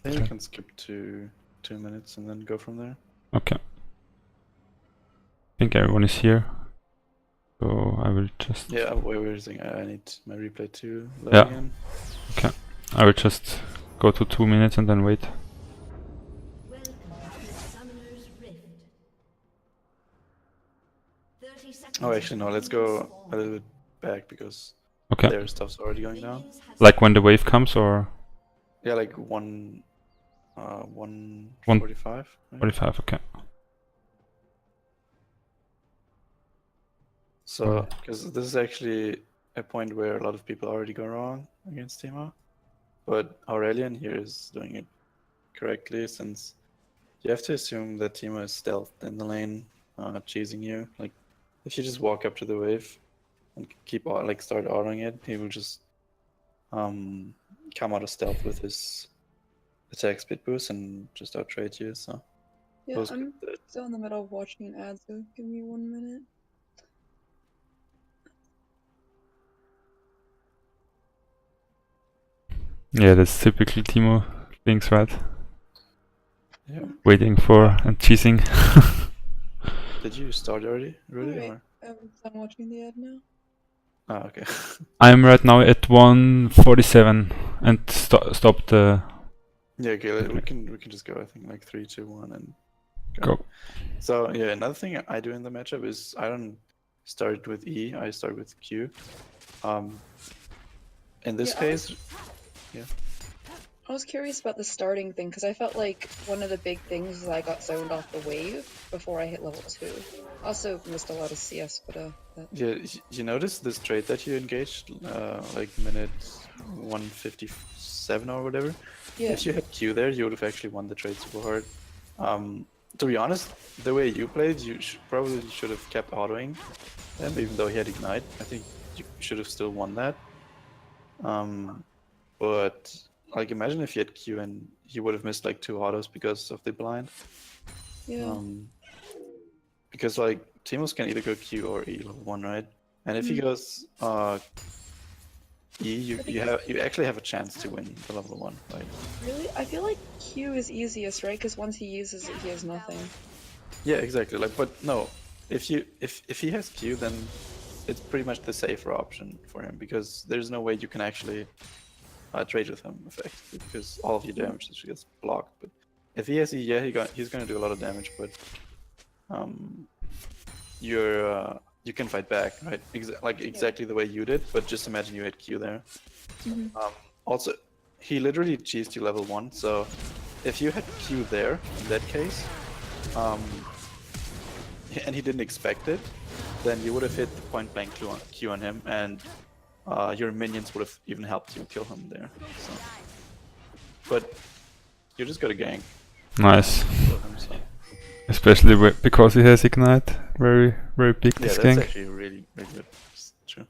think you can skip to 2 minutes and then go from there. Okay. I think everyone is here. So I will just... Yeah, wait a second. I need my replay to load Yeah. again. Okay. I will just go to 2 minutes and then wait. Oh, actually, no, let's go a little bit back because Okay. their stuff's already going down. Like when the wave comes, or? Yeah, like 1:45. Right? 45, okay. So, because this is actually a point where a lot of people already go wrong against Teemo, but Aurelian here is doing it correctly, since you have to assume that Teemo is stealthed in the lane, chasing you. Like, if you just walk up to the wave and keep like start autoing it, he will just come out of stealth with his attack speed boost and just outtrade you. So yeah, I'm still in the middle of watching an ad, so give me 1 minute. Yeah, that's typically Teemo things, right? Yeah. Waiting for and cheesing. Did you start already, Rudeeh? Alright, Or? I'm watching the ad now. Oh, okay. I'm right now at 147 and stop the... Yeah, okay, we can just go. I think like 3, 2, 1, and Go. So yeah, another thing I do in the matchup is I don't start with E, I start with Q. In this case, I was curious about the starting thing, because I felt like one of the big things is I got zoned off the wave before I hit level 2. Also missed a lot of CS, but yeah, you notice this trade that you engaged, like minute 157 or whatever? yeah. If you had Q there, you would have actually won the trade super hard. To be honest, the way you played, you probably should have kept autoing him, even though he had Ignite. I think you should have still won that. But like, imagine if he had Q and he would have missed like 2 autos because of the blind. Yeah. Because like Teemos can either go Q or E level 1, right? And if he goes E, you actually have a chance to win the level 1, right? Really? I feel like Q is easiest, right? Because once he uses it, he has nothing. Yeah, exactly. Like, but no, if he has Q, then it's pretty much the safer option for him, because there's no way you can actually trade with him effectively, because all of your damage just gets blocked. But if he has E, yeah, he's gonna do a lot of damage, but you can fight back, right? Exactly the way you did, but just imagine you had Q there. Also, he literally cheesed you level 1, so if you had Q there, in that case, and he didn't expect it, then you would have hit the point blank Q on him, and your minions would have even helped you kill him there. So. But you just got a gank. Nice. Kill him, so. Especially because he has Ignite. Very, very big Yeah, this that's gank. actually really, really good. It's true.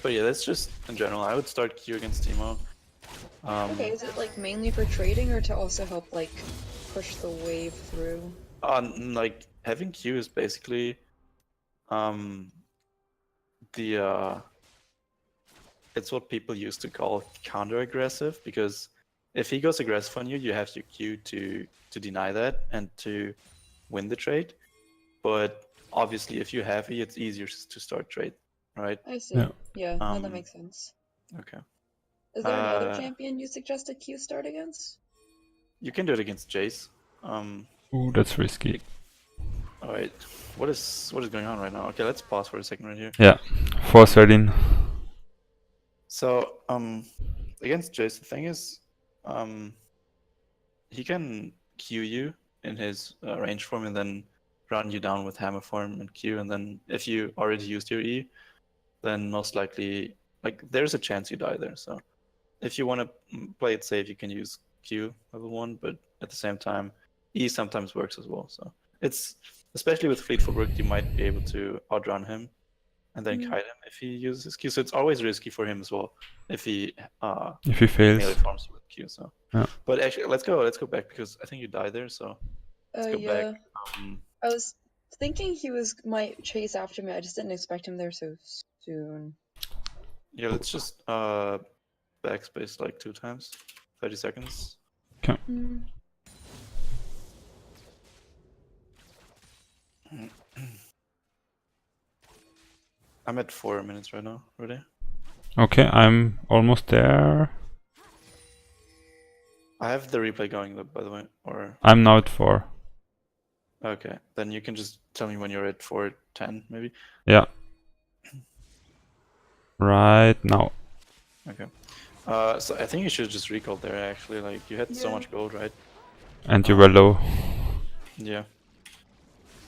But yeah, that's just in general. I would start Q against Teemo. Okay, is it like mainly for trading or to also help like push the wave through? Like having Q is basically it's what people used to call counter-aggressive, because if he goes aggressive on you, you have your Q to deny that and to win the trade. But obviously, if you have E, it's easier to start trade, right? I see. Yeah, no, that Um, makes sense. Okay. Is there another champion you suggested Q start against? You can do it against Jace. Ooh, that's risky. Alright, what is going on right now? Okay, let's pause for a second right here. Yeah, 413. So, against Jace, the thing is, he can Q you in his range form and then run you down with hammer form and Q, and then if you already used your E, then most likely, like, there's a chance you die there. So, if you want to play it safe, you can use Q level 1, but at the same time, E sometimes works as well. So, it's, especially with Fleet Footwork, you might be able to outrun him and then kite him if he uses his Q. So it's always risky for him as well if he fails. melee farms with Q. So, yeah. But actually, let's go back, because I think you died there. So let's go back. I was thinking he might chase after me. I just didn't expect him there so soon. Yeah, let's just backspace like 2 times. 30 seconds. Mm. I'm at 4 minutes right now, Rudeeh. Okay, I'm almost there. I have the replay going though, by the way. Or I'm now at 4. okay, then you can just tell me when you're at 4:10, maybe. Yeah. Right now. Okay. So I think you should just recall there. Actually, like you had so Yeah. much gold, right? And you were low. Yeah.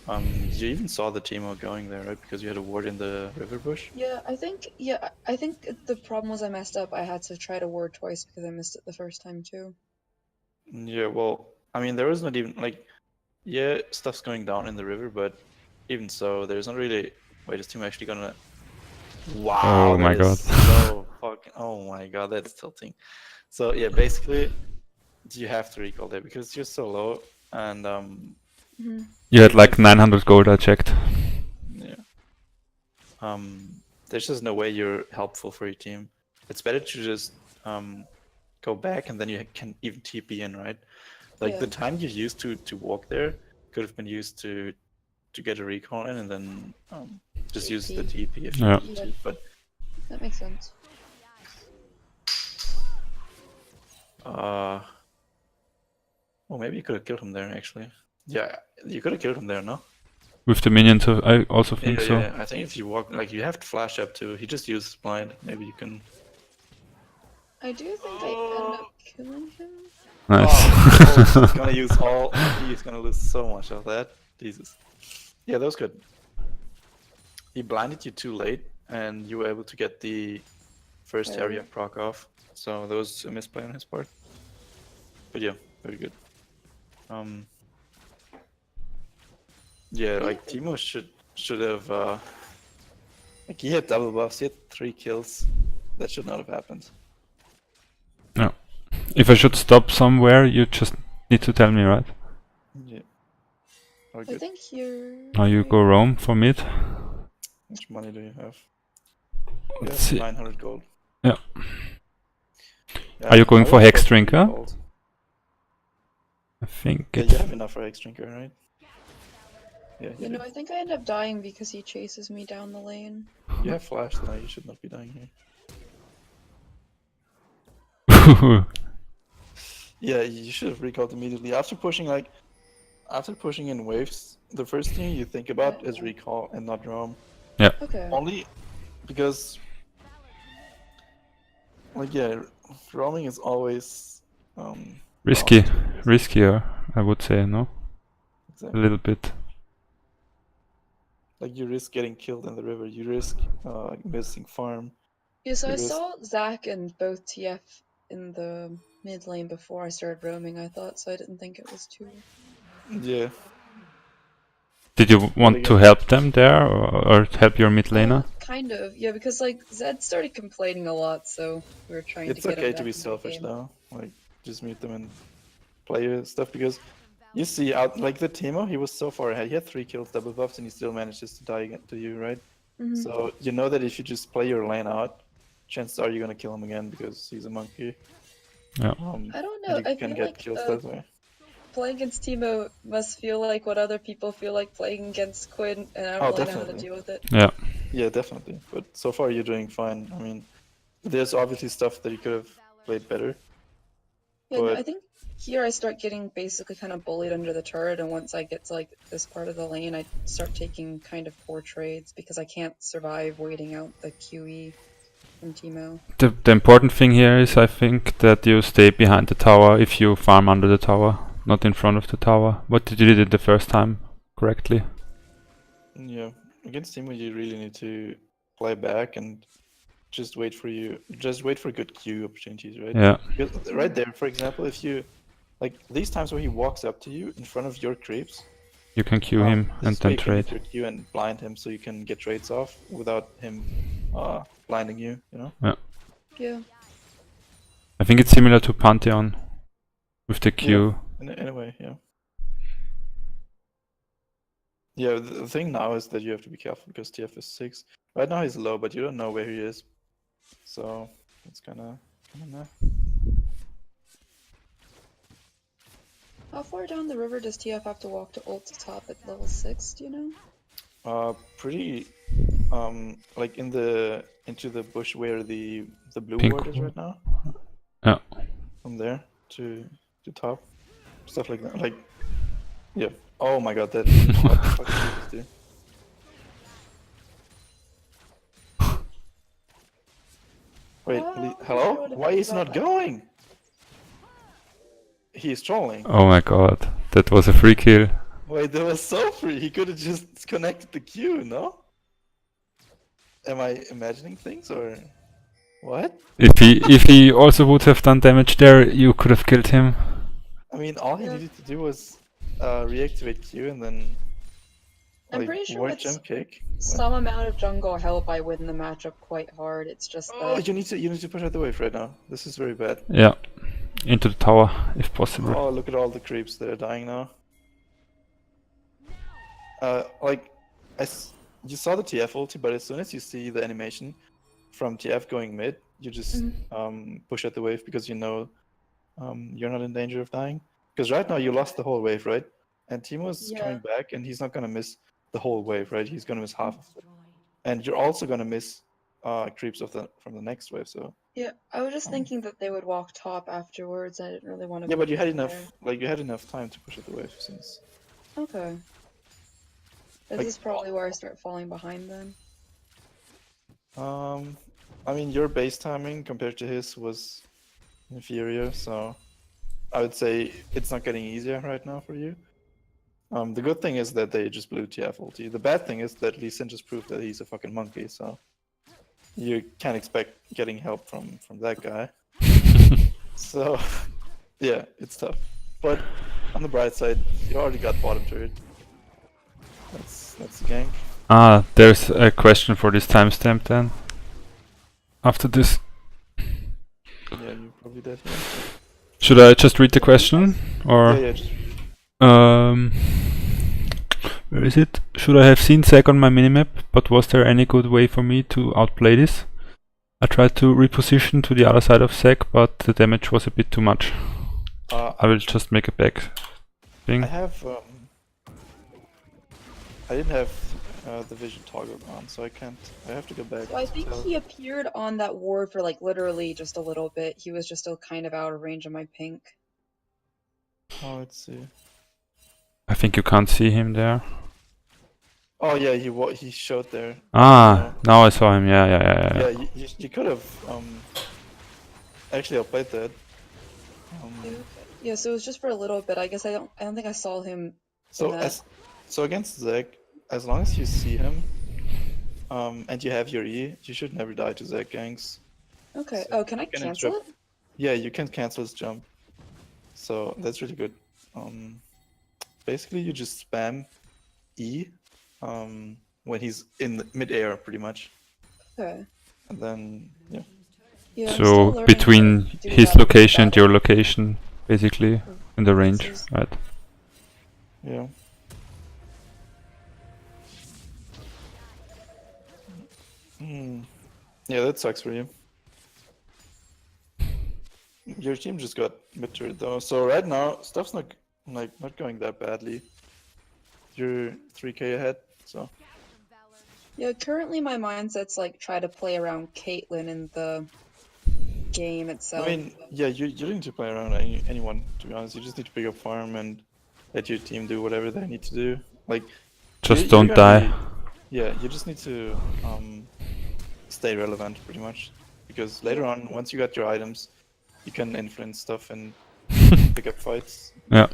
You even saw the Teemo going there, right? Because you had a ward in the river bush. Yeah, I think the problem was I messed up. I had to try to ward twice because I missed it the first time too. Yeah. Well, I mean, there was not even like, yeah, stuff's going down in the river, but even so, there's not really. Wait, is Teemo actually gonna? Wow, Oh my that is god. so fucking. Oh my god, that's tilting. So yeah, basically, you have to recall there because you're so low, and You had like 900 gold, I checked. yeah. There's just no way you're helpful for your team. It's better to just go back and then you can even TP in, right? Like Yeah. the time you used to walk there could have been used to get a recall in and then just use the TP if you Yeah. need to. But That makes sense. well, maybe you could have killed him there actually. Yeah, you could have killed him there, no? With the minions, I also think Yeah, so. yeah. I think if you walk, like you have to flash up too. He just used blind. Maybe you can. I do think I end up killing him. Nice. Oh, he's gonna use all. He's gonna lose so much of that. Jesus. Yeah, that was good. He blinded you too late, and you were able to get the first area proc off. So that was a misplay on his part. But yeah, very good. Yeah, like Teemo should have. Like he had double buffs. He had 3 kills. That should not have happened. No. If I should stop somewhere, you just need to tell me, right? Yeah. All I good. think here. Now you go roam for mid. How much money do you have? You Let's have see. 900 gold. Yeah. Yeah, Are you going I for would Hex stop Drinker? gold. I think Yeah, it's... you have enough for Hex Drinker, right? Yeah, You know, I think I end up dying because he chases me down the lane. you have flash, so you should not be dying here. Yeah, you should have recalled immediately. After pushing in waves, the first thing you think about is recall and not roam. Yeah. Okay. Only because, like, yeah, roaming is always Risky. lost. Riskier, I would say, no? A Exactly. little bit. Like you risk getting killed in the river. You risk missing farm. Yeah, so You I risk- saw Zach and both TF in the mid lane before I started roaming, I thought, so I didn't think it was too. Yeah. Did you want to help them there, or help your mid laner? Kind of, yeah, because like Zed started complaining a lot, so we were trying It's to get him okay back to be into the selfish game. though. Like just mute them and play your stuff because you see out like the Teemo, he was so far ahead. He had 3 kills, double buffs, and he still manages to die again to you, right? Mhm. So you know that if you just play your lane out, chances are you're gonna kill him again because he's a monkey. Yeah. I don't and know. you I can feel get like kills that way. playing against Teemo must feel like what other people feel like playing against Quinn, and I don't really know how to Definitely. deal with it. Yeah. Yeah, definitely. But so far you're doing fine. I mean, there's obviously stuff that you could have played better. Yeah, no, But- I think here I start getting basically kind of bullied under the turret, and once I get to like this part of the lane, I start taking kind of poor trades because I can't survive waiting out the QE from Teemo. The important thing here is, I think, that you stay behind the tower if you farm under the tower, not in front of the tower. What did you do the first time correctly? Yeah, against Teemo you really need to play back and just wait for good Q opportunities, right? Yeah. Because right there, for example, if you like these times where he walks up to you in front of your creeps, You can queue him and this way then you can trade. hit your Q and blind him so you can get trades off without him blinding you, you know? Yeah. Yeah. I think it's similar to Pantheon with the Q. In a way, yeah. Yeah, the thing now is that you have to be careful because TF is 6. Right now he's low, but you don't know where he is. So it's kind of don't know. How far down the river does TF have to walk to ult to top at level 6, do you know? Pretty like into the bush where the blue Pink ward is ward. right now. Yeah. From there to top, stuff like that. Like, yeah. Oh my god, that. What the fuck did you just do? Wait, Oh, hello? what Why is he about not that? going? He's trolling. Oh my god, that was a free kill. Wait, that was so free. He could have just connected the Q, no? Am I imagining things or what? If he also would have done damage there, you could have killed him. I mean, all he Yeah. needed to do was reactivate Q and then I'm like pretty sure ward with jump kick. some amount of jungle help, I win the matchup quite hard. It's just Oh, that. you need to push out the wave right now. This is very bad. Yeah, into the tower if possible. Oh, look at all the creeps that are dying now. Like, you saw the TF ulti, but as soon as you see the animation from TF going mid, you just push out the wave because you know you're not in danger of dying. Because right now you lost the whole wave, right? And Teemo's Yeah. coming back, and he's not gonna miss the whole wave, right? He's gonna miss half of it, and you're also gonna miss creeps from the next wave. So Yeah, I was just thinking that they would walk top afterwards. I didn't really want to. yeah, but you had there. enough, like you had enough time to push out the wave since. Okay. This Like, is probably where I start falling behind then. I mean, your base timing compared to his was inferior, so I would say it's not getting easier right now for you. The good thing is that they just blew TF ulti. The bad thing is that Lee Sin just proved that he's a fucking monkey, so you can't expect getting help from that guy. So yeah, it's tough. But on the bright side, you already got bottom turret. That's the gank. Ah, there's a question for this timestamp then. After this. Yeah, you probably did. Yeah. Should I just read the question? Or Yeah, just where is it? Should I have seen Zac on my minimap, but was there any good way for me to outplay this? I tried to reposition to the other side of Zac, but the damage was a bit too much. I will just make a back thing. I have I didn't have the vision toggled on, so I can't. I have to go back. So I to think tell. he appeared on that ward for like literally just a little bit. He was just still kind of out of range of my pink. Oh, let's see. I think you can't see him there. Oh yeah, he showed there. Ah, now I saw him. Yeah. Yeah, you could have actually outplayed that. Yeah, so it was just for a little bit. I guess I don't think I saw him. So against Zac, as long as you see him, and you have your E, you should never die to Zac ganks. Okay. So Oh, can I you can cancel it? interrupt- Yeah, you can cancel his jump. So that's really good. Basically you just spam E when he's in the mid-air pretty much. Okay. And then yeah. Yeah, I'm still So learning between to do his that location and battle. your location, basically, in the range, This is- right? Yeah. Yeah, that sucks for you. Your team just got mid-turret though, so right now stuff's not going that badly. You're 3k ahead, so Yeah, currently my mindset's like try to play around Caitlyn in the game itself. I mean, yeah, you don't need to play around anyone, to be honest. You just need to pick up farm and let your team do whatever they need to do. Like, Just you're don't gonna die. yeah, you just need to stay relevant pretty much, because later on, once you got your items, you can influence stuff and pick up fights. Yeah.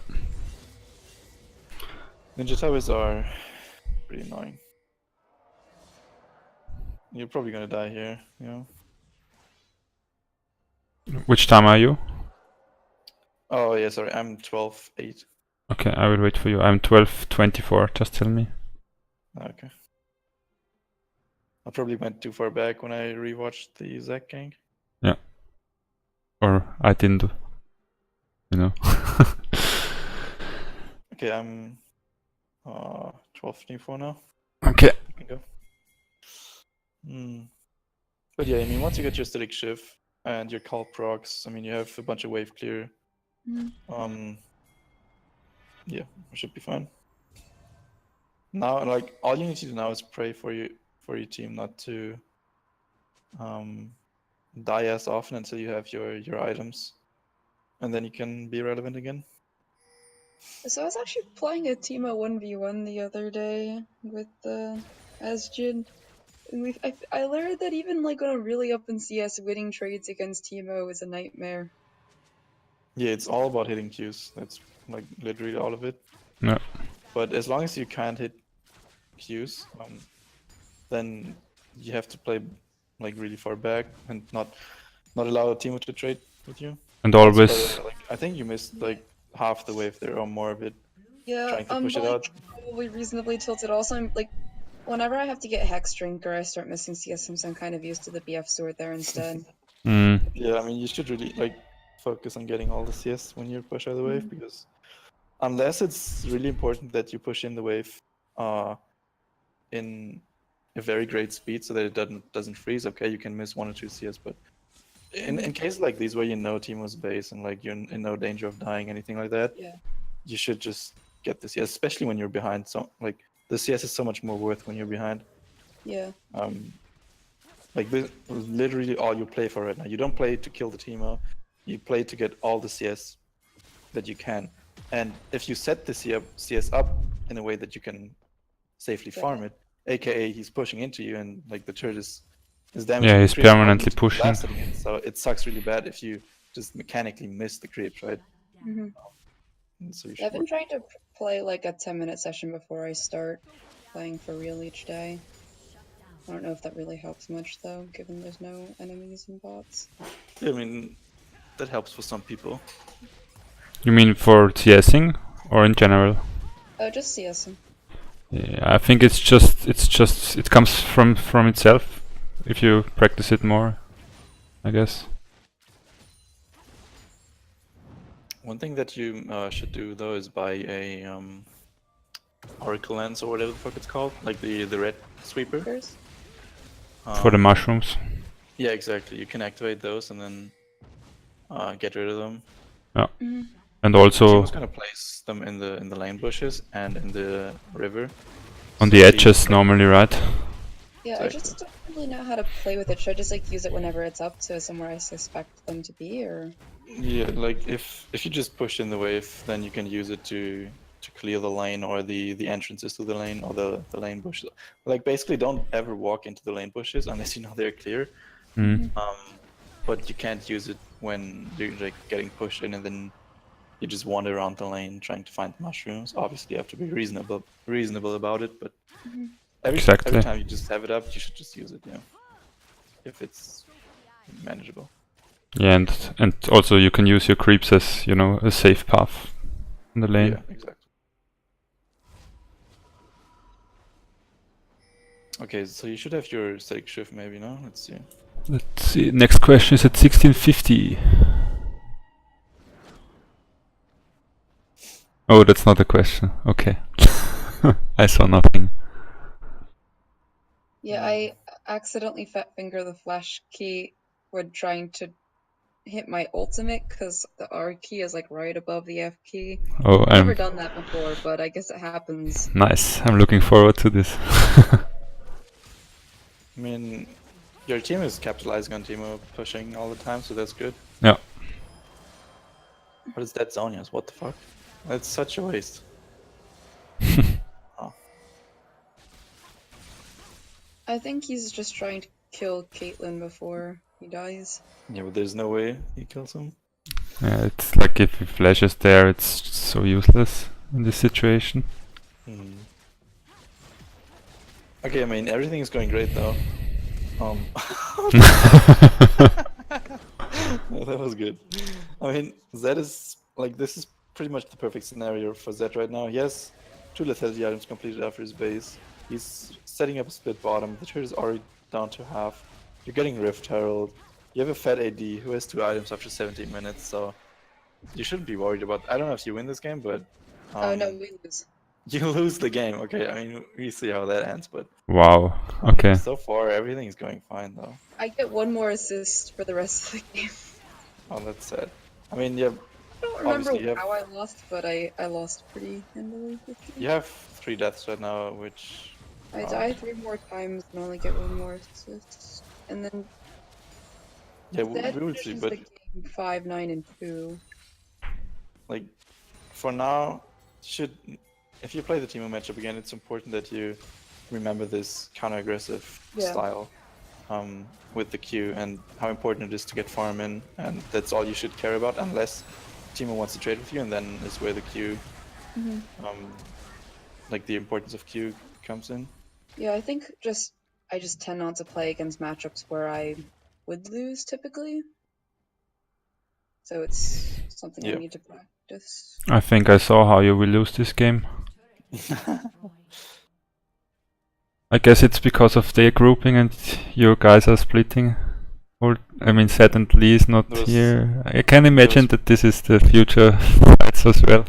Ninja towers are pretty annoying. You're probably gonna die here, you know. Which time are you? Oh yeah, sorry, I'm 12-8. Okay, I will wait for you. I'm 12:24. Just tell me. Okay. I probably went too far back when I rewatched the Zac gang. Yeah. Or I didn't. You know. Okay, I'm 12-24 now. Okay. You can go. But yeah, I mean, once you get your static shift, and your call procs. I mean, you have a bunch of wave clear. Mhm. Yeah, it should be fine. Now, like, all you need to do now is pray for your team not to die as often until you have your items, and then you can be relevant again. So I was actually playing a Teemo 1v1 the other day with Asjin. And I learned that even like when I'm really up in CS, winning trades against Teemo is a nightmare. Yeah, it's all about hitting Qs. That's like literally all of it. Yeah. But as long as you can't hit Qs, then you have to play like really far back and not allow a team to trade with you. And That's why, always. like, I think you missed like half the wave there or more of it, Yeah, trying to I'm push it like out. probably reasonably tilted. Also, I'm like, whenever I have to get Hex Drink or I start missing CS, I'm kind of used to the BF sword there instead. Yeah, I mean, you should really like focus on getting all the CS when you push out the wave, because unless it's really important that you push in the wave in a very great speed so that it doesn't freeze, okay, you can miss 1 or 2 CS, but in cases like these where you know Teemo's base and like you're in no danger of dying, anything like that, Yeah. you should just get the CS, especially when you're behind. So like the CS is so much more worth when you're behind. Yeah. Like this is literally all you play for right now. You don't play to kill the Teemo, you play to get all the CS that you can. And if you set the CS up in a way that you can safely farm it, aka he's pushing into you and like the turret is damaging Yeah, the he's creeps, permanently pushing. blasting it, so it sucks really bad if you just mechanically miss the creeps, right? So you Yeah, I've should been trying to play like a 10-minute session before I start playing for real each day. I don't know if that really helps much though, given there's no enemies and bots. Yeah, I mean, that helps for some people. You mean for TSing or in general? Just CSing. Yeah, I think it comes from itself if you practice it more, I guess. One thing that you should do though is buy a Oracle lens or whatever the fuck it's called, like the red sweeper. For the mushrooms. Yeah, exactly. You can activate those and then get rid of them. Yeah. And also Teemo's gonna place them in the lane bushes and in the river. on So the edges normally, right? Yeah, Exactly. I just don't really know how to play with it. Should I just like use it whenever it's up to somewhere I suspect them to be, or? Yeah, like if you just push in the wave, then you can use it to clear the lane or the entrances to the lane or the lane bushes. Like basically, don't ever walk into the lane bushes unless you know they're clear. But you can't use it when you're like getting pushed in and then you just wander around the lane trying to find mushrooms. Obviously, you have to be reasonable about it, but every time you just have it up, you should just use it, yeah. If it's manageable. Yeah, and also you can use your creeps as, you know, a safe path in the lane. Yeah, exactly. Okay, so you should have your static shift maybe, no? Let's see. Let's see. Next question is at 1650. Oh, that's not a question. Okay. I saw nothing. Yeah, I accidentally fat finger the flash key when trying to hit my ultimate because the R key is like right above the F key. Oh, I've never done that before, but I guess it happens. Nice. I'm looking forward to this. I mean, your team is capitalizing on Teemo pushing all the time, so that's good. Yeah. What is that Zonia's? What the fuck? That's such a waste. Oh. I think he's just trying to kill Caitlyn before he dies. Yeah, but there's no way he kills him. Yeah, it's like if he flashes there, it's just so useless in this situation. Okay, I mean, everything is going great though. That was good. I mean, Zed is like, this is pretty much the perfect scenario for Zed right now. He has 2 lethality items completed after his base. He's setting up a split bottom. The turret is already down to half. You're getting Rift Herald. You have a fat AD who has 2 items after 17 minutes, so you shouldn't be worried about. I don't know if you win this game, but Oh no, we lose. you lose the game. Okay, I mean, we see how that ends, but Wow. Okay. so far everything is going fine though. I get one more assist for the rest of the game. Oh, that's sad. I mean, yeah, I don't remember obviously how I lost, but I lost pretty handily this game. you have 3 deaths right now, which I die 3 more times and only get 1 more assist. And then yeah, that we will see. finishes But the game 5, 9, and 2. like for now, should if you play the Teemo matchup again, it's important that you remember this counter-aggressive Yeah. style with the Q and how important it is to get farm in, and that's all you should care about unless Teemo wants to trade with you, and then is where the Q, like the importance of Q comes in. Yeah, I think I just tend not to play against matchups where I would lose typically. So it's something I Yeah. need to practice. I think I saw how you will lose this game. I guess it's because of their grouping and you guys are splitting. Or I mean, Zed and Lee is not here. I can imagine that this is the future fights as well.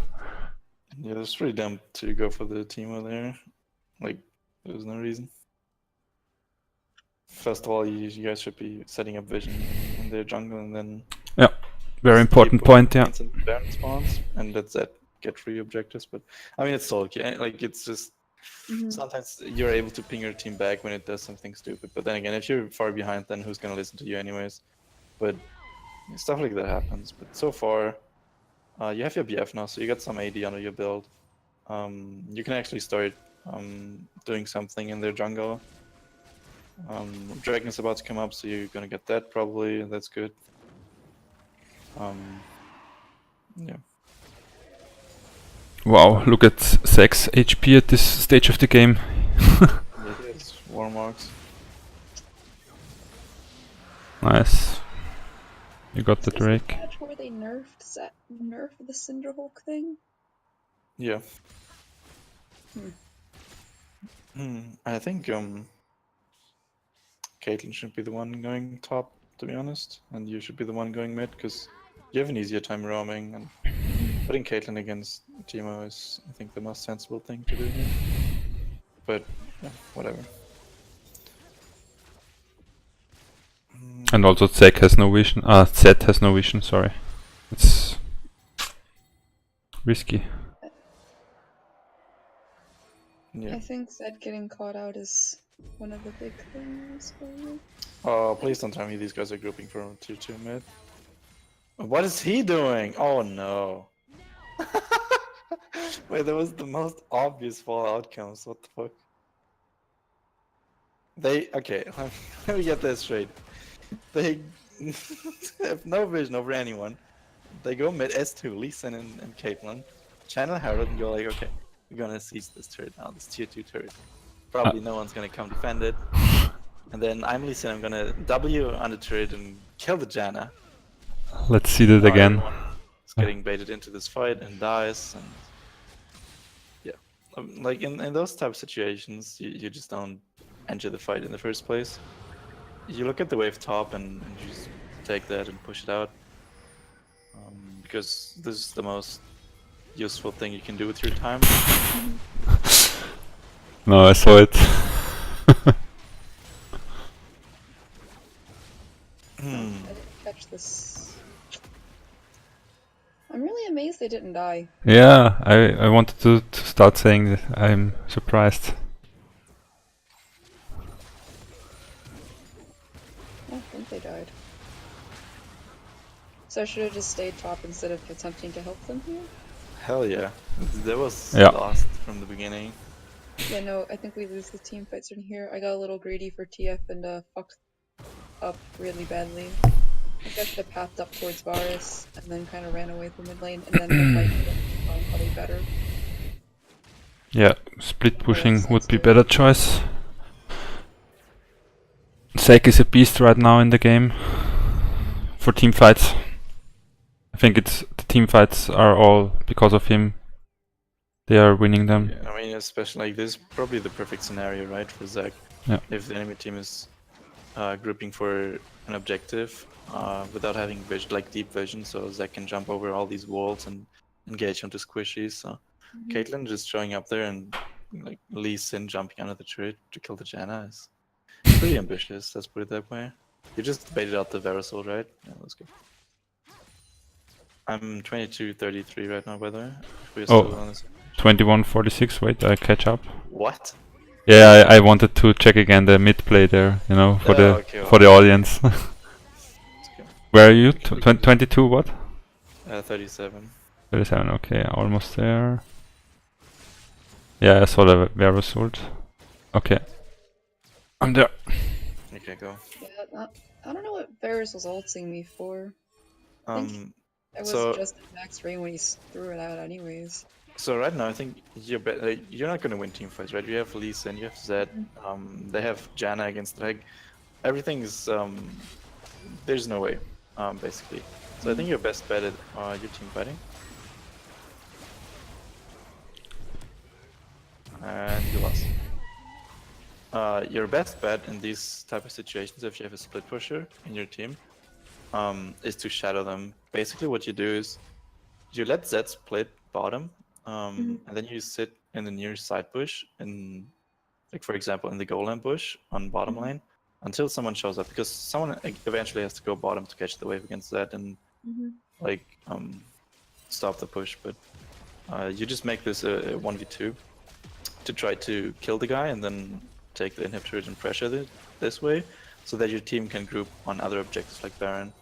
Yeah, it's pretty dumb to go for the Teemo there. Like, there's no reason. First of all, you guys should be setting up vision in their jungle, and then Very important point, yeah. Baron spawns, and that's that. Get free objectives, but I mean, it's so okay. Like, it's just sometimes you're able to ping your team back when it does something stupid. But then again, if you're far behind, then who's gonna listen to you anyways? But stuff like that happens. But so far, you have your BF now, so you got some AD under your build. You can actually start doing something in their jungle. Dragon is about to come up, so you're gonna get that probably, and that's good. Yeah. Wow, look at Zek's HP at this stage of the game. It is war marks. Nice. You got the Is this Drake. the patch where they nerfed the Cinderhulk thing? Yeah. I think Caitlyn should be the one going top, to be honest, and you should be the one going mid, because you have an easier time roaming, and putting Caitlyn against Teemo is, I think, the most sensible thing to do here. But, yeah, whatever. And also Zek has no vision. Zed has no vision, sorry. It's risky. Yeah. I think Zed getting caught out is one of the big things. Oh, please don't tell me these guys are grouping for tier 2 mid. What is he doing? Oh no. Wait, that was the most obvious fall outcomes. What the fuck? Okay, let me get this straight. They have no vision over anyone. They go mid S2, Lee Sin and Caitlyn. Channel Herald and go like, okay, we're gonna seize this turret now, this tier 2 turret. Probably no one's gonna come defend it. And then I'm Lee Sin, I'm gonna W on the turret and kill the Janna. Let's see that again. Everyone is getting baited into this fight and dies, and yeah. Like in those type of situations, you just don't enter the fight in the first place. You look at the wave top and you just take that and push it out. Because this is the most useful thing you can do with your time. No, I saw it. I didn't catch this. I'm really amazed they didn't die. Yeah, I wanted to start saying that I'm surprised. I don't think they died. So I should have just stayed top instead of attempting to help them here? Hell yeah. That was Yeah. lost from the beginning. Yeah, no, I think we lose the team fights in here. I got a little greedy for TF and fucked up really badly. I guess I pathed up towards Varus and then kind of ran away from mid lane, and then the fight could have gone probably better. Yeah, split pushing would be better choice. Zek is a beast right now in the game for team fights. I think the team fights are all because of him. They are winning them. Yeah, I mean, especially like this is probably the perfect scenario, right, for Zach. Yeah. If the enemy team is grouping for an objective without having vision, like deep vision, so Zach can jump over all these walls and engage onto squishies. So Caitlyn just showing up there and like Lee Sin jumping under the turret to kill the Janna is pretty ambitious, let's put it that way. You just baited out the Verisol, right? Yeah, that's good. I'm 22-33 right now, by the way. If we're still on this. 21-46, wait, I catch up. What? Yeah, I wanted to check again the mid play there, you know, for the audience. Okay. Where are you? 22 what? 37. 37, okay, almost there. Yeah, I saw the Verisol. Okay. I'm there. Okay, go. Yeah, I don't know what Varus was ulting me for. I was So just at max range when he threw it out anyways. so right now I think you're not gonna win team fights, right? You have Lee Sin, you have Zed, they have Janna against Reg. Everything's there's no way, basically. So I think your best bet is your team fighting. And you lost. Your best bet in these type of situations, if you have a split pusher in your team, is to shadow them. Basically what you do is you let Zed split bottom, and then you sit in the near side bush, in, like for example in the golem bush on bottom lane, until someone shows up, because someone eventually has to go bottom to catch the wave against Zed and like stop the push. But you just make this a 1v2 to try to kill the guy and then take the inhibitor and pressure it this way, so that your team can group on other objectives like Baron.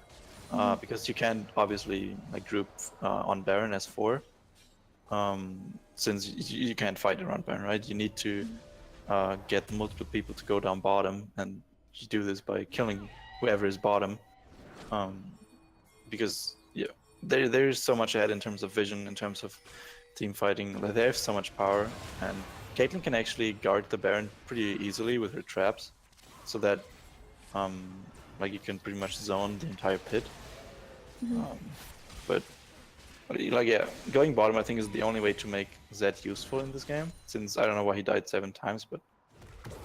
Because you can't obviously like group on Baron as 4, since you can't fight around Baron, right? You need to get multiple people to go down bottom, and you do this by killing whoever is bottom. Because yeah, there's so much ahead in terms of vision, in terms of team fighting. They have so much power, and Caitlyn can actually guard the Baron pretty easily with her traps, so that like you can pretty much zone the entire pit. But like yeah, going bottom I think is the only way to make Zed useful in this game, since I don't know why he died 7 times, but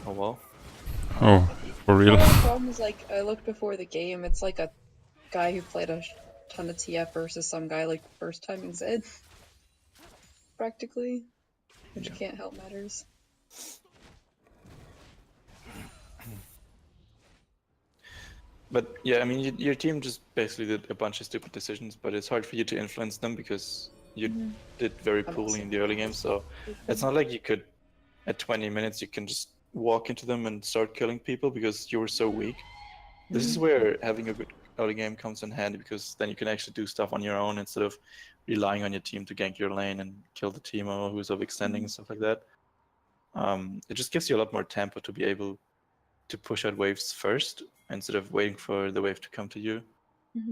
oh well. Oh, for real? The problem is, like, I looked before the game, it's like a guy who played a ton of TF versus some guy like first time in Zed. Practically. Which can't help matters. But yeah, I mean, your team just basically did a bunch of stupid decisions, but it's hard for you to influence them because you did very poorly in the early game. So it's not like you could, at 20 minutes, you can just walk into them and start killing people because you were so weak. This is where having a good early game comes in handy, because then you can actually do stuff on your own instead of relying on your team to gank your lane and kill the Teemo who's overextending and stuff like that. It just gives you a lot more tempo to be able to push out waves first instead of waiting for the wave to come to you. Like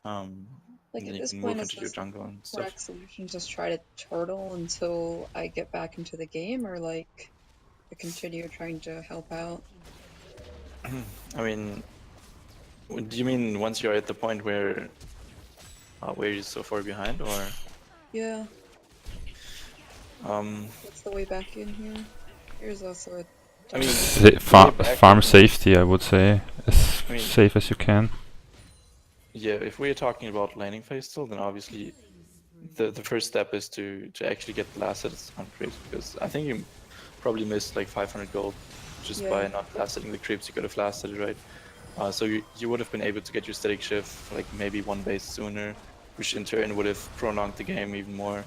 and at then this you can point, move is into your this jungle and stuff. correct solution just try to turtle until I get back into the game, or like I continue trying to help out? I mean, do you mean once you're at the point where you're so far behind, or? Yeah. Um, What's the way back in here? Here's also a I mean, farm safety, I would say, as safe as you can. Yeah, if we're talking about laning phase still, then obviously the first step is to actually get the last hits on creeps, because I think you probably missed like 500 gold just by not last hitting the creeps. You could have last hitted, right? So you would have been able to get your static shift like maybe 1 base sooner, which in turn would have prolonged the game even more.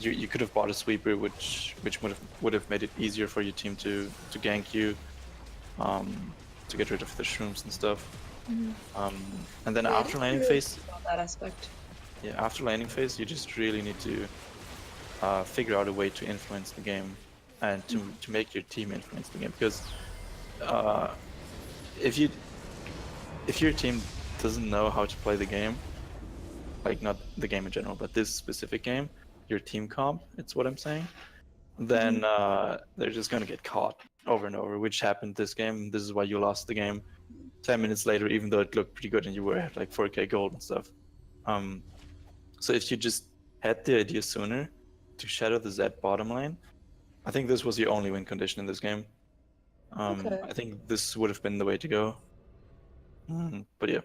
You could have bought a sweeper, which would have made it easier for your team to gank you, to get rid of the shrooms and stuff. And then after laning phase, that aspect. Yeah, after laning phase, you just really need to figure out a way to influence the game and to make your team influence the game. Because if your team doesn't know how to play the game, like not the game in general, but this specific game, your team comp, it's what I'm saying, then they're just gonna get caught over and over, which happened this game. This is why you lost the game 10 minutes later, even though it looked pretty good and you were at like 4k gold and stuff. So if you just had the idea sooner to shadow the Zed bottom lane, I think this was your only win condition in this game. I think this would have been the way to go. But yeah,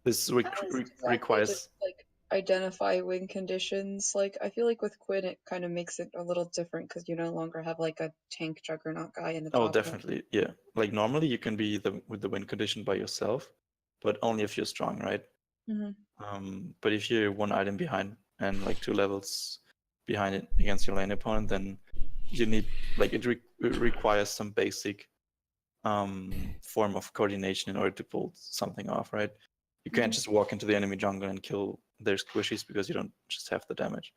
this requires... Like identify win conditions. Like, I feel like with Quinn, it kind of makes it a little different because you no longer have like a tank juggernaut guy in the Oh, top lane. definitely, yeah. Like normally you can be with the win condition by yourself, but only if you're strong, right? But if you're one item behind and like 2 levels behind it against your lane opponent, then you need like it requires some basic form of coordination in order to pull something off, right? You can't just walk into the enemy jungle and kill their squishies because you don't just have the damage.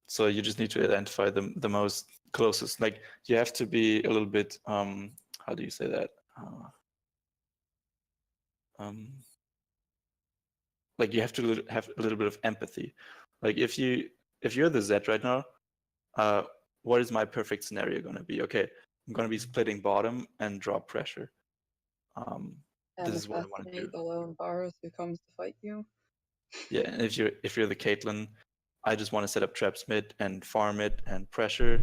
So you just need to identify the most closest. Like you have to be a little bit how do you say that? Like you have to have a little bit of empathy. Like if you're the Zed right now, what is my perfect scenario going to be? Okay, I'm going to be splitting bottom and drop pressure. This is what I want to do. The lone Varus who comes to fight you. Yeah, and if you're the Caitlyn, I just want to set up traps mid and farm it and pressure.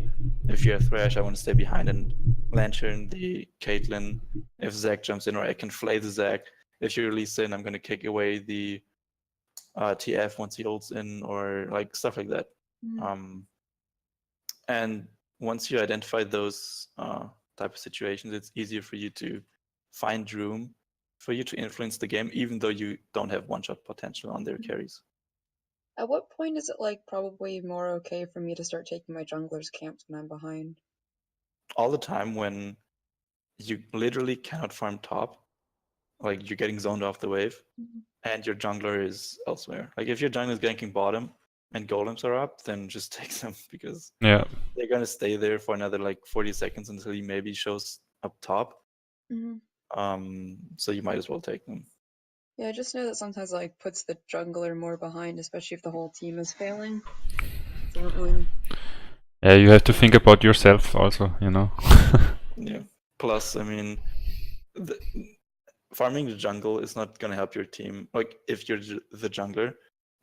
If you're a Thresh, I want to stay behind and lantern the Caitlyn. If Zac jumps in, or I can flay the Zac. If you're Lee Sin, I'm going to kick away the TF once he ults in, or like stuff like that. And once you identify those type of situations, it's easier for you to find room for you to influence the game, even though you don't have one-shot potential on their carries. At what point is it like probably more okay for me to start taking my jungler's camps when I'm behind? All the time when you literally cannot farm top, like you're getting zoned off the wave, and your jungler is elsewhere. Like if your jungler is ganking bottom and golems are up, then just take them because Yeah. they're gonna stay there for another like 40 seconds until he maybe shows up top. So you might as well take them. Yeah, I just know that sometimes like puts the jungler more behind, especially if the whole team is failing. So I don't really... Yeah, you have to think about yourself also, you know. Yeah. Plus, I mean, farming the jungle is not going to help your team. Like, if you're the jungler,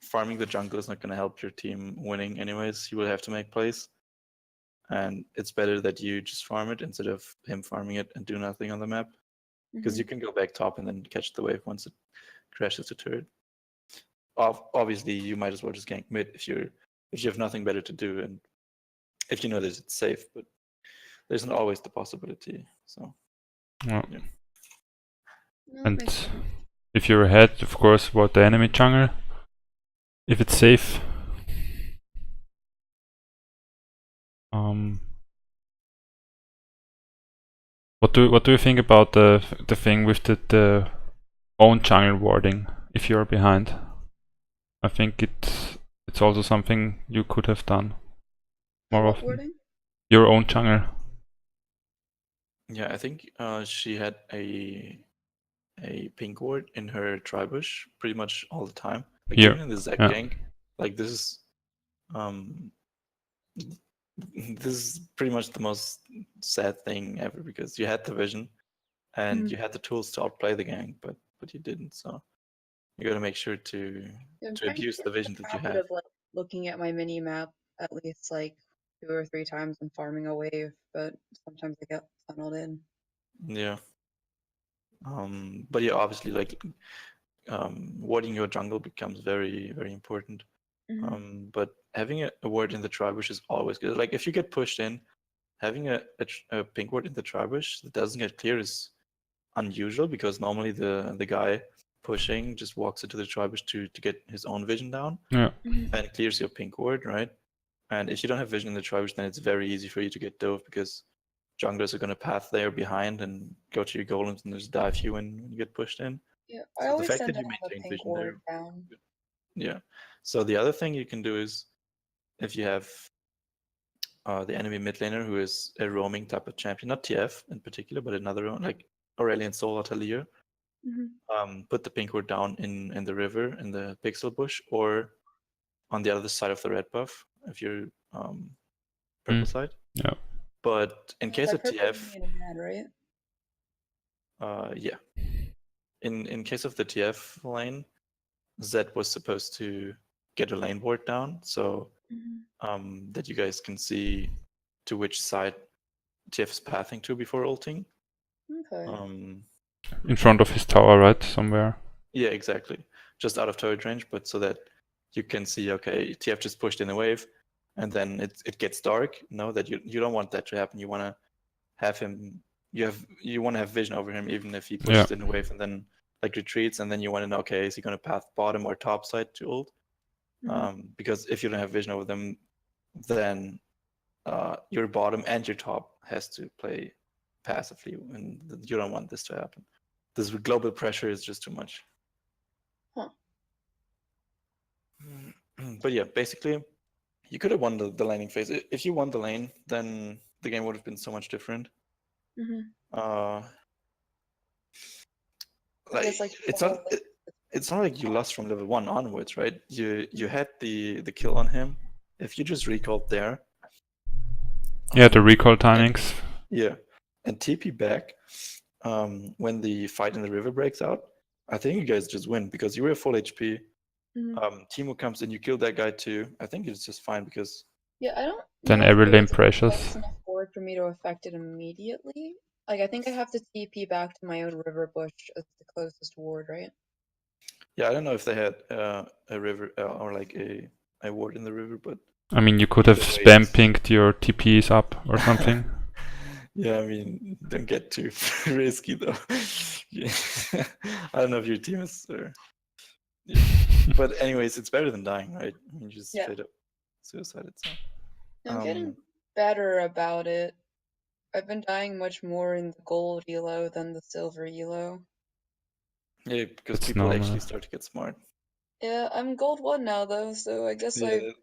farming the jungle is not going to help your team winning anyways. You will have to make plays. And it's better that you just farm it instead of him farming it and do nothing on the map. Because you can go back top and then catch the wave once it crashes the turret. Obviously, you might as well just gank mid if you have nothing better to do and if you know that it's safe, but there's not always the possibility. So Yeah. No, And makes sense. if you're ahead, of course, what the enemy jungle, if it's safe. What do you think about the thing with the own jungle warding if you're behind? I think it's also something you could have done more often. Warding? Your own jungle. yeah, I think she had a pink ward in her tribush pretty much all the time. Like Here. even in the Zac Yeah. gank, like this is this is pretty much the most sad thing ever because you had the vision and you had the tools to outplay the gang, but you didn't. So you got to make sure to abuse the vision that you have. Of like looking at my mini map at least like 2 or 3 times and farming a wave, but sometimes I get funneled in. Yeah. But yeah, obviously, like warding your jungle becomes very, very important. But having a ward in the tribush is always good. Like if you get pushed in, having a pink ward in the tribush that doesn't get clear is unusual because normally the guy pushing just walks into the tribush to get his own vision down Yeah. and clears your pink ward, right? And if you don't have vision in the tribush, then it's very easy for you to get dove because junglers are going to path there behind and go to your golems and just dive you when you get pushed in. Yeah, So I always the fact tend that to you have a maintain pink vision there, ward down. yeah. So the other thing you can do is if you have the enemy mid laner who is a roaming type of champion, not TF in particular, but another one like Aurelion Soul Atelier, put the pink ward down in the river in the pixel bush or on the other side of the red buff if you're purple side. Yeah. But in case of TF, Right? yeah. In case of the TF lane, Zed was supposed to get a lane ward down so that you guys can see to which side TF is pathing to before ulting. Okay. In front of his tower, right? Somewhere. Yeah, exactly. just out of turret range, but so that you can see, okay, TF just pushed in a wave, and then it gets dark. No, that you don't want that to happen. You want to have him. You want to have vision over him, even if he pushes in a wave and then like retreats, and then you want to know, okay, is he going to path bottom or top side to ult? Because if you don't have vision over them, then your bottom and your top has to play passively, and you don't want this to happen. This global pressure is just too much. Huh. But yeah, basically, you could have won the laning phase. If you won the lane, then the game would have been so much different. It's not like you lost from level 1 onwards, right? You had the kill on him. If you just recalled there. Yeah, the recall timings. And TP back when the fight in the river breaks out, I think you guys just win because you were full HP. Teemo comes in, you kill that guy too. I think it's just fine because I don't. Then every lane pressures. Enough forward for me to affect it immediately. Like I think I have to TP back to my own river bush as the closest ward, right? Yeah, I don't know if they had a river or like a ward in the river, but I mean, you could have spam pinged your TPs up or something. Yeah, I mean, don't get too risky though. I don't know if your team is. But anyways, it's better than dying, right? I mean, you just straight up suicide itself. I'm getting better about it. I've been dying much more in the gold elo than the silver elo. Yeah, because people actually start to get smart. Yeah, I'm gold 1 now though, so I guess I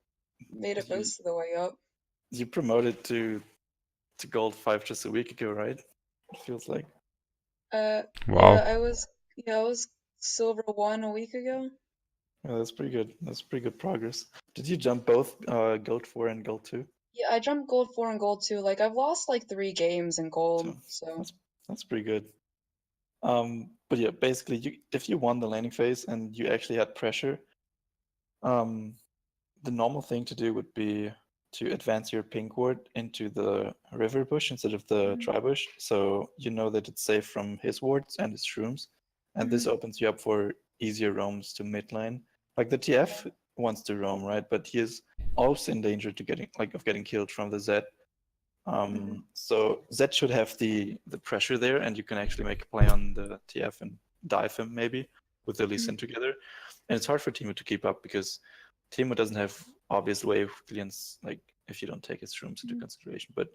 made it most of the way up. You promoted to gold 5 just a week ago, right? It feels like. Wow. Yeah, I was silver 1 a week ago. Yeah, that's pretty good. That's pretty good progress. Did you jump both gold 4 and gold 2? Yeah, I jumped gold 4 and gold 2. Like I've lost like 3 games in gold, so that's pretty good. But yeah, basically, if you won the laning phase and you actually had pressure, the normal thing to do would be to advance your pink ward into the river bush instead of the dry bush, so you know that it's safe from his wards and his shrooms, and this opens you up for easier roams to mid lane. Like the TF wants to roam, right? But he is also in danger to getting killed from the Zed. So Zed should have the pressure there, and you can actually make a play on the TF and dive him maybe with the Lee Sin together. And it's hard for Teemo to keep up because Teemo doesn't have obvious wave clearance, like if you don't take his shrooms into consideration. But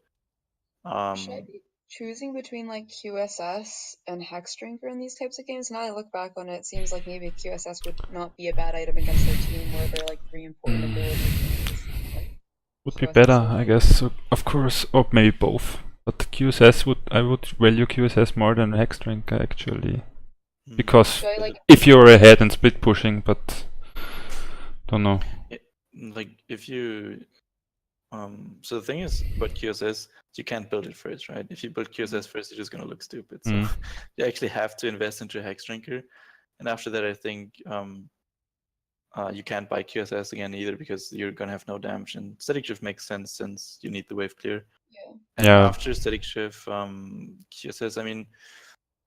should I be choosing between like QSS and Hexdrinker in these types of games? Now I look back on it, it seems like maybe QSS would not be a bad item against their team where they're like 3 important abilities. Would be better, I guess, of course, or maybe both. But QSS I would value QSS more than Hexdrinker actually. Because if you're ahead and split pushing, but don't know. Like if you so the thing is about QSS, you can't build it first, right? If you build QSS first, you're just gonna look stupid. So you actually have to invest into Hexdrinker. And after that, I think you can't buy QSS again either because you're gonna have no damage. And Static Shift makes sense since you need the wave clear. And after Static Shift, QSS, I mean,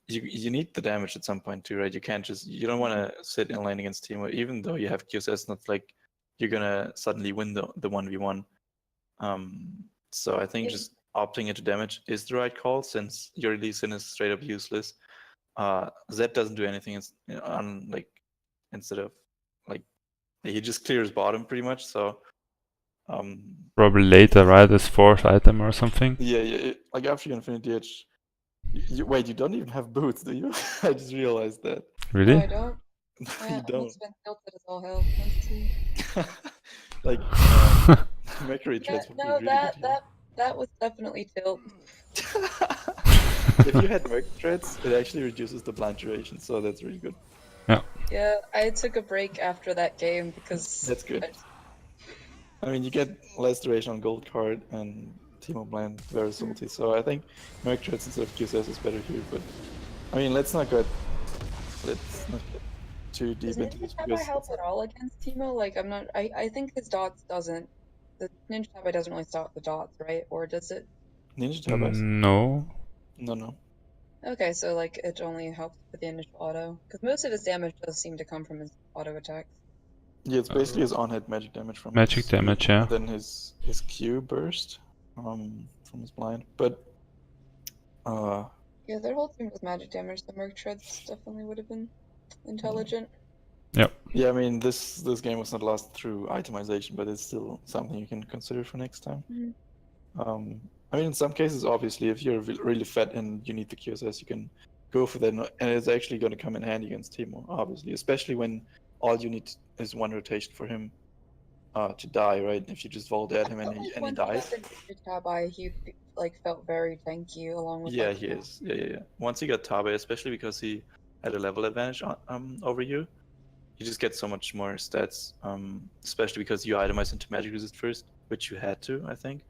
you need the damage at some point too, right? You don't want to sit in lane against Teemo, even though you have QSS. Not like you're gonna suddenly win the 1v1. So I think just opting into damage is the right call since your Lee Sin is straight up useless. Zed doesn't do anything instead of like he just clears bottom pretty much. So probably later, right? As 4th item or something. Yeah. Like after you Infinity Edge. Wait, you don't even have boots, do you? I just realized that. Really? No, I don't. You don't. It's been tilted as all hell. Let's see. Like Mercury treads would be really good. That was definitely tilt. If you had Mercury treads, it actually reduces the blind duration, so that's really good. Yeah, I took a break after that game because that's good. I mean, you get less duration on gold card and Teemo blind very salty, so I think Merc treads instead of QSS is better here. But I mean, let's not get too deep into this because Does Ninja help at all against Teemo? Like, I'm not. I think his dots doesn't. The Ninja Tabi doesn't really stop the dots, right? Or does it? Ninja Tabi? No. No. Okay, so like it only helps with the initial auto, because most of his damage does seem to come from his auto attacks. Yeah, it's basically his on-hit magic damage from Magic his E, damage, yeah. and then his Q burst from his blind. But Yeah, their whole team was magic damage. The Merc Treads definitely would have been intelligent. Yep. yeah, I mean this game was not lost through itemization, but it's still something you can consider for next time. Mhm. I mean, in some cases, obviously, if you're really fat and you need the QSS, you can go for that, and it's actually going to come in handy against Teemo, obviously, especially when all you need is one rotation for him to die, right? If you just vault at him I and felt like he once he dies. got into Tabai, he like felt very tanky along with Yeah, like he is. Yeah. Once he got Tabe, especially because he had a level advantage over you, you just get so much more stats, especially because you itemize into magic resist first, which you had to, I think.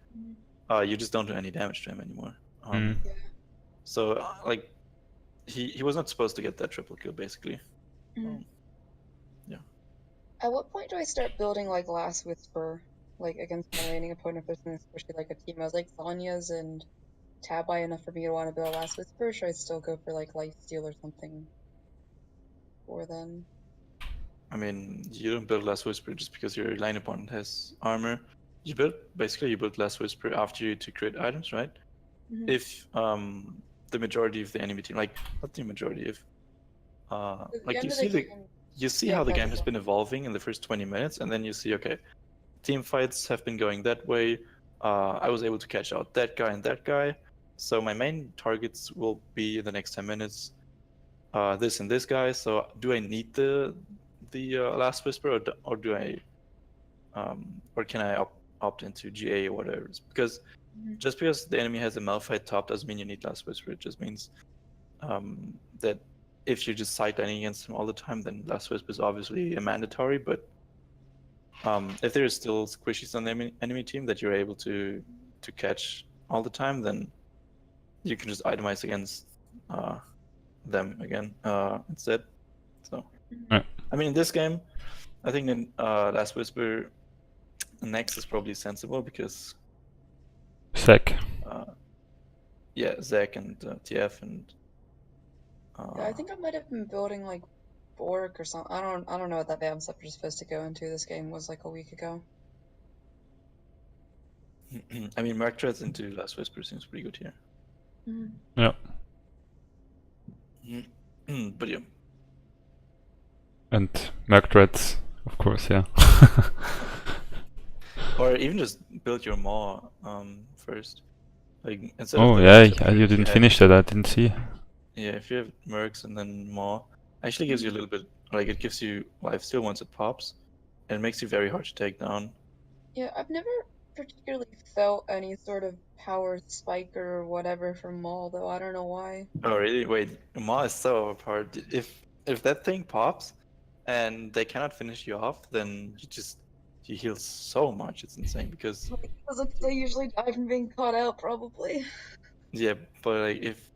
You just don't do any damage to him anymore. Yeah. So like he was not supposed to get that triple kill basically. Mhm. Yeah. At what point do I start building like Last Whisper, like against my laning opponent, if there's especially like a team? I was like Sonya's and Tabai enough for me to want to build a Last Whisper, or should I still go for like Lifesteal or something for them? I mean, you don't build Last Whisper just because your line opponent has armor. You build Last Whisper after you to create items, right? Mhm. If the majority of the enemy team, like not the majority, if At the like end of the game, you see yeah, how the go game ahead. has been evolving in the first 20 minutes, and then you see, okay, team fights have been going that way. I was able to catch out that guy and that guy. So my main targets will be in the next 10 minutes this and this guy. So do I need the Last Whisper, or do I or can I opt into GA or whatever? Because Mhm. just because the enemy has a Malphite top doesn't mean you need Last Whisper. It just means that if you're just sidelining against him all the time, then Last Whisper is obviously a mandatory. But if there is still squishies on the enemy team that you're able to catch all the time, then you can just itemize against them again instead. So, Yeah. I mean, in this game, I think in Last Whisper next is probably sensible because Sec. yeah, Zach and TF and Yeah, I think I might have been building like Bork or something. I don't know what that BAM stuff was supposed to go into. This game was like a week ago. I mean, Mark Treads into Last Whisper seems pretty good here. Yeah. But yeah. And Magdrats, of course, yeah. Or even just build your Maw first. Like instead Oh of the yeah, matchup, you if you didn't have, finish that, I didn't see. yeah, if you have Mercs and then Maw, actually gives you a little bit, like it gives you lifesteal once it pops, and it makes you very hard to take down. Yeah, I've never particularly felt any sort of power spike or whatever from Maul, though. I don't know why. Oh really? Wait, Maw is so overpowered. If that thing pops, and they cannot finish you off, then you heal so much. It's insane because Because I usually die from being caught out, probably. yeah, but like if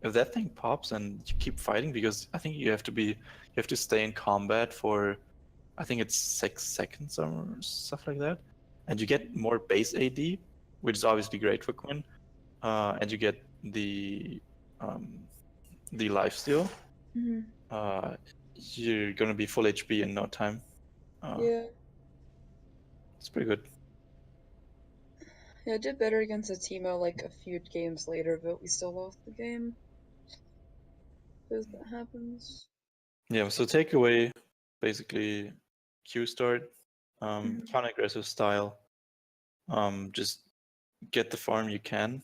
that thing pops and you keep fighting, because I think you have to stay in combat for I think it's 6 seconds or stuff like that, and you get more base AD, which is obviously great for Quinn, and you get the lifesteal. You're gonna be full HP in no time. Yeah. It's pretty good. Yeah, I did better against a Teemo like a few games later, but we still lost the game. Because that happens. Yeah, so takeaway, basically Q start, counter aggressive style, just get the farm you can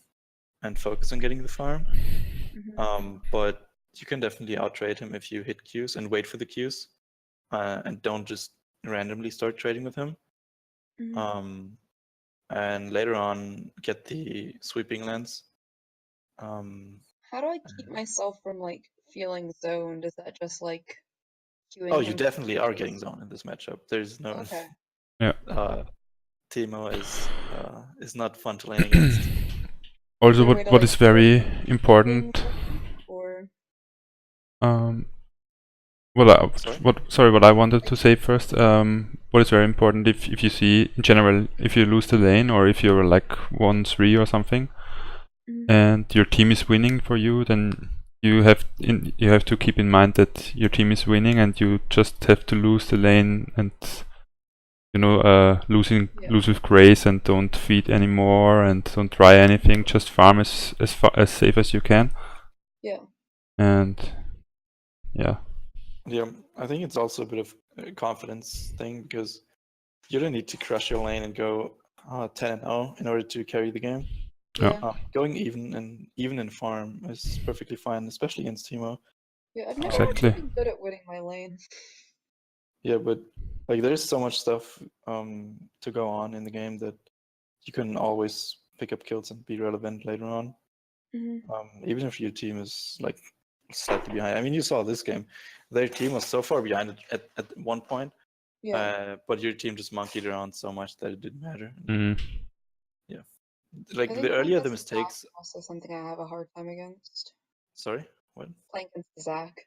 and focus on getting the farm. But you can definitely outtrade him if you hit Qs and wait for the Qs, and don't just randomly start trading with him. And later on, get the sweeping lens. How do I keep myself from like feeling zoned? Is that just like queuing Oh, him? you definitely are getting zoned in this matchup. There's no. Okay. Yeah. Teemo is not fun to lane against. Also, there a way to, what like, is very queuing important. or Well, Sorry? what I wanted to say first. What is very important if you see in general if you lose the lane or if you're like 1-3 or something. and your team is winning for you, then you have to keep in mind that your team is winning, and you just have to lose the lane and lose with grace, and don't feed anymore, and don't try anything. Just farm as safe as you can. Yeah. And yeah. Yeah, I think it's also a bit of a confidence thing, because you don't need to crush your lane and go 10-0 in order to carry the game. Yeah. Going even in farm is perfectly fine, especially against Teemo. Yeah, I've never Exactly. been good at winning my lane. Yeah, but like there's so much stuff to go on in the game that you can always pick up kills and be relevant later on. Even if your team is like slightly behind. I mean, you saw this game. Their team was so far behind at one point. Yeah. But your team just monkeyed around so much that it didn't matter. Yeah. Like I think the earlier playing the against Zach mistakes. is also something I have a hard time against. Sorry? What? Playing against Zach.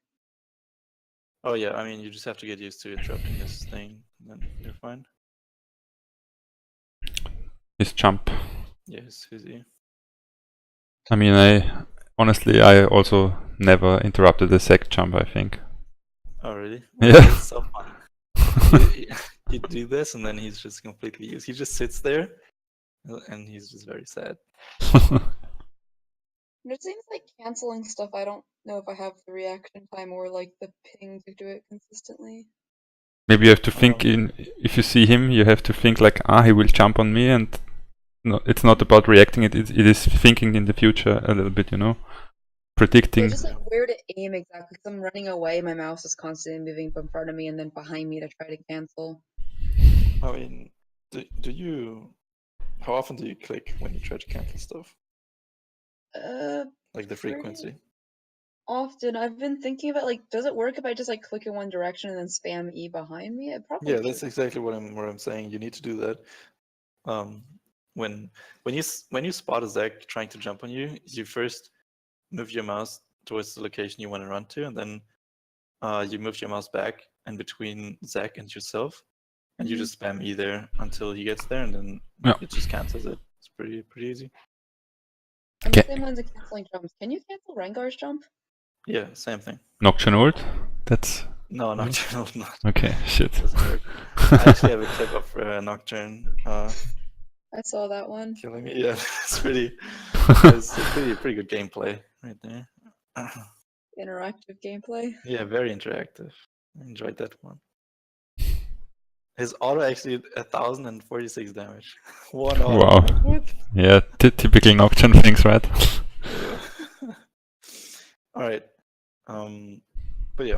Oh yeah, I mean you just have to get used to interrupting his thing, and then you're fine. His jump. Yeah, his E. I mean, I also never interrupted the sec jump, I think. Oh really? Yeah. It's so fun. You do this, and then he's just completely used. He just sits there, and he's just very sad. It seems like canceling stuff, I don't know if I have the reaction time or like the ping to do it consistently. Maybe you have to think if you see him, you have to think like, he will jump on me, and no, it's not about reacting, it is thinking in the future a little bit, predicting. Yeah, just like where to aim exactly, because I'm running away, my mouse is constantly moving in front of me and then behind me to try to cancel. I mean, how often do you click when you try to cancel stuff? Like the frequency? Often. I've been thinking about like, does it work if I just like click in one direction and then spam E behind me? It probably Yeah, that's exactly what I'm saying. You need to do that. When you spot a Zach trying to jump on you, you first move your mouse towards the location you want to run to, and then you move your mouse back in between Zach and yourself, and you just spam E there until he gets there, and then it just cancels it. It's pretty easy. And the same ones are canceling jumps. Can you cancel Rengar's jump? Yeah, same thing. Nocturne ult? That's... No, Nocturne ult not. Okay, shit. Doesn't work. I actually have a clip of Nocturne. I saw that one. Killing me. Yeah, it's pretty good gameplay right there. Interactive gameplay. Yeah, very interactive. I enjoyed that one. His auto actually 1046 damage. One auto. Wow. Yeah, typical Nocturne things, right? Alright. But yeah,